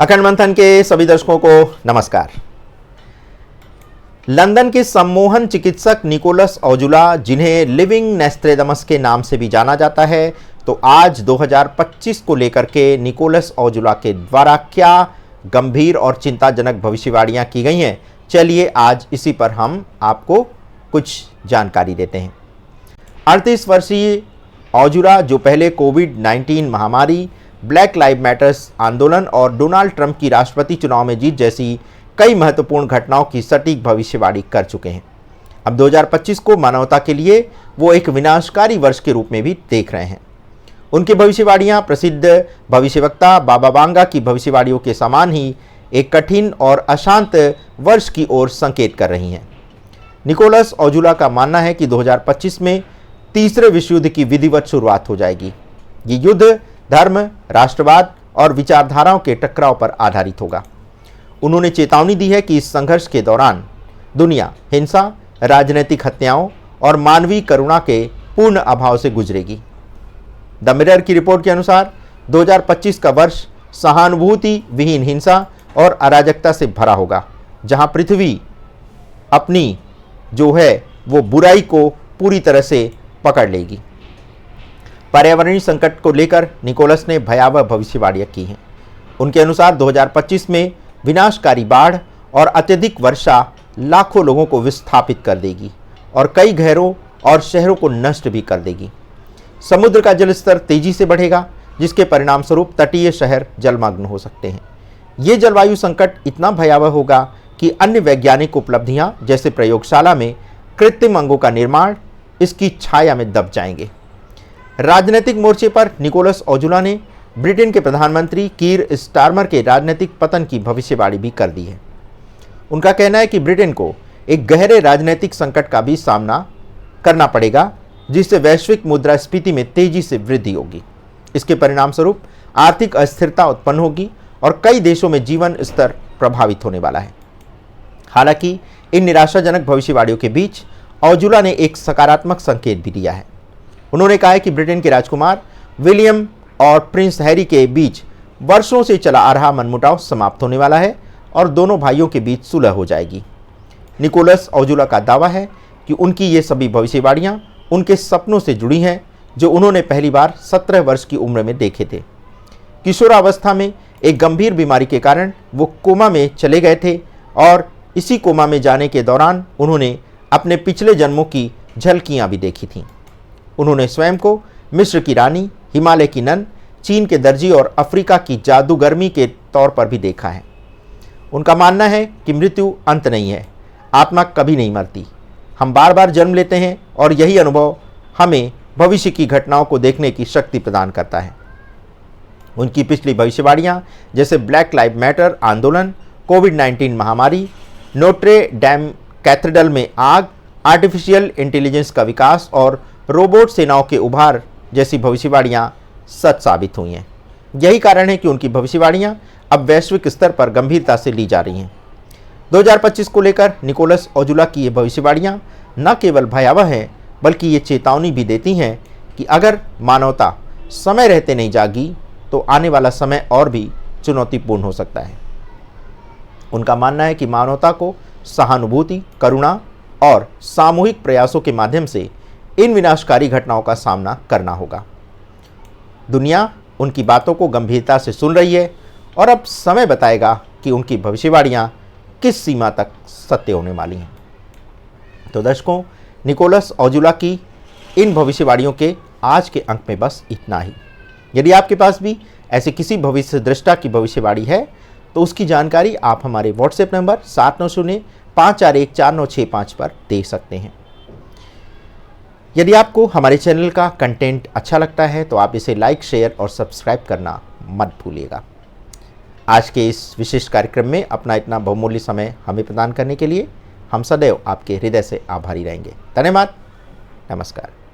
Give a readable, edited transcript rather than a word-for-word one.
अखंड मंथन के सभी दर्शकों को नमस्कार। लंदन के सम्मोहन चिकित्सक निकोलस ओजुला, जिन्हें लिविंग नोस्ट्रेडमस के नाम से भी जाना जाता है, तो आज 2025 को लेकर के निकोलस ओजुला के द्वारा क्या गंभीर और चिंताजनक भविष्यवाणियां की गई हैं, चलिए आज इसी पर हम आपको कुछ जानकारी देते हैं। 38 वर्षीय ओजुला, जो पहले कोविड-19 महामारी, ब्लैक लाइव मैटर्स आंदोलन और डोनाल्ड ट्रंप की राष्ट्रपति चुनाव में जीत जैसी कई महत्वपूर्ण घटनाओं की सटीक भविष्यवाणी कर चुके हैं। अब 2025 को मानवता के लिए वो एक विनाशकारी वर्ष के रूप में भी देख रहे हैं। उनकी भविष्यवाणियां प्रसिद्ध भविष्यवक्ता बाबा वांगा की भविष्यवाणियों के समान ही एक कठिन और अशांत वर्ष की ओर संकेत कर रही हैं। निकोलस ओजुला का मानना है कि 2025 में तीसरे विश्व युद्ध की विधिवत शुरुआत हो जाएगी। ये युद्ध धर्म, राष्ट्रवाद और विचारधाराओं के टकराव पर आधारित होगा। उन्होंने चेतावनी दी है कि इस संघर्ष के दौरान दुनिया हिंसा, राजनीतिक हत्याओं और मानवीय करुणा के पूर्ण अभाव से गुजरेगी। द मिरर की रिपोर्ट के अनुसार 2025 का वर्ष सहानुभूति विहीन हिंसा और अराजकता से भरा होगा, जहां पृथ्वी अपनी जो है वो बुराई को पूरी तरह से पकड़ लेगी। पर्यावरणीय संकट को लेकर निकोलस ने भयावह भविष्यवाणियां की हैं। उनके अनुसार 2025 में विनाशकारी बाढ़ और अत्यधिक वर्षा लाखों लोगों को विस्थापित कर देगी और कई घरों और शहरों को नष्ट भी कर देगी। समुद्र का जल स्तर तेजी से बढ़ेगा, जिसके परिणाम स्वरूप तटीय शहर जलमग्न हो सकते हैं। ये जलवायु संकट इतना भयावह होगा कि अन्य वैज्ञानिक उपलब्धियां जैसे प्रयोगशाला में कृत्रिम अंगों का निर्माण इसकी छाया में दब जाएंगे। राजनीतिक मोर्चे पर निकोलस ओजुला ने ब्रिटेन के प्रधानमंत्री कीर स्टारमर के राजनीतिक पतन की भविष्यवाणी भी कर दी है। उनका कहना है कि ब्रिटेन को एक गहरे राजनीतिक संकट का भी सामना करना पड़ेगा, जिससे वैश्विक मुद्रास्फीति में तेजी से वृद्धि होगी। इसके परिणाम स्वरूप आर्थिक अस्थिरता उत्पन्न होगी और कई देशों में जीवन स्तर प्रभावित होने वाला है। हालांकि इन निराशाजनक भविष्यवाणियों के बीच ओजुला ने एक सकारात्मक संकेत भी दिया है। उन्होंने कहा है कि ब्रिटेन के राजकुमार विलियम और प्रिंस हैरी के बीच वर्षों से चला आ रहा मनमुटाव समाप्त होने वाला है और दोनों भाइयों के बीच सुलह हो जाएगी। निकोलस ओजुला का दावा है कि उनकी ये सभी भविष्यवाणियां उनके सपनों से जुड़ी हैं, जो उन्होंने पहली बार 17 वर्ष की उम्र में देखे थे। किशोरावस्था में एक गंभीर बीमारी के कारण वो कोमा में चले गए थे और इसी कोमा में जाने के दौरान उन्होंने अपने पिछले जन्मों की झलकियां भी देखी थीं। उन्होंने स्वयं को मिस्र की रानी, हिमालय की नन, चीन के दर्जी और अफ्रीका की जादूगरमी के तौर पर भी देखा है। उनका मानना है कि मृत्यु अंत नहीं है, आत्मा कभी नहीं मरती। हम बार बार जन्म लेते हैं और यही अनुभव हमें भविष्य की घटनाओं को देखने की शक्ति प्रदान करता है। उनकी पिछली भविष्यवाणियां जैसे ब्लैक लाइव मैटर आंदोलन, कोविड-19 महामारी, नोट्रे डैम कैथेड्रल में आग, आर्टिफिशियल इंटेलिजेंस का विकास और रोबोट सेनाओं के उभार जैसी भविष्यवाणियां सच साबित हुई हैं। यही कारण है कि उनकी भविष्यवाणियां अब वैश्विक स्तर पर गंभीरता से ली जा रही हैं। 2025 को लेकर निकोलस ओजुला की ये भविष्यवाणियां न केवल भयावह हैं, बल्कि ये चेतावनी भी देती हैं कि अगर मानवता समय रहते नहीं जागी तो आने वाला समय और भी चुनौतीपूर्ण हो सकता है। उनका मानना है कि मानवता को सहानुभूति, करुणा और सामूहिक प्रयासों के माध्यम से इन विनाशकारी घटनाओं का सामना करना होगा। दुनिया उनकी बातों को गंभीरता से सुन रही है और अब समय बताएगा कि उनकी भविष्यवाणियां किस सीमा तक सत्य होने वाली हैं। तो दर्शकों, निकोलस ओजुला की इन भविष्यवाणियों के आज के अंक में बस इतना ही। यदि आपके पास भी ऐसे किसी भविष्य दृष्टा की भविष्यवाणी है तो उसकी जानकारी आप हमारे व्हाट्सएप नंबर 7905414965 पर दे सकते हैं। यदि आपको हमारे चैनल का कंटेंट अच्छा लगता है तो आप इसे लाइक, शेयर और सब्सक्राइब करना मत भूलिएगा। आज के इस विशेष कार्यक्रम में अपना इतना बहुमूल्य समय हमें प्रदान करने के लिए हम सदैव आपके हृदय से आभारी रहेंगे। धन्यवाद। नमस्कार।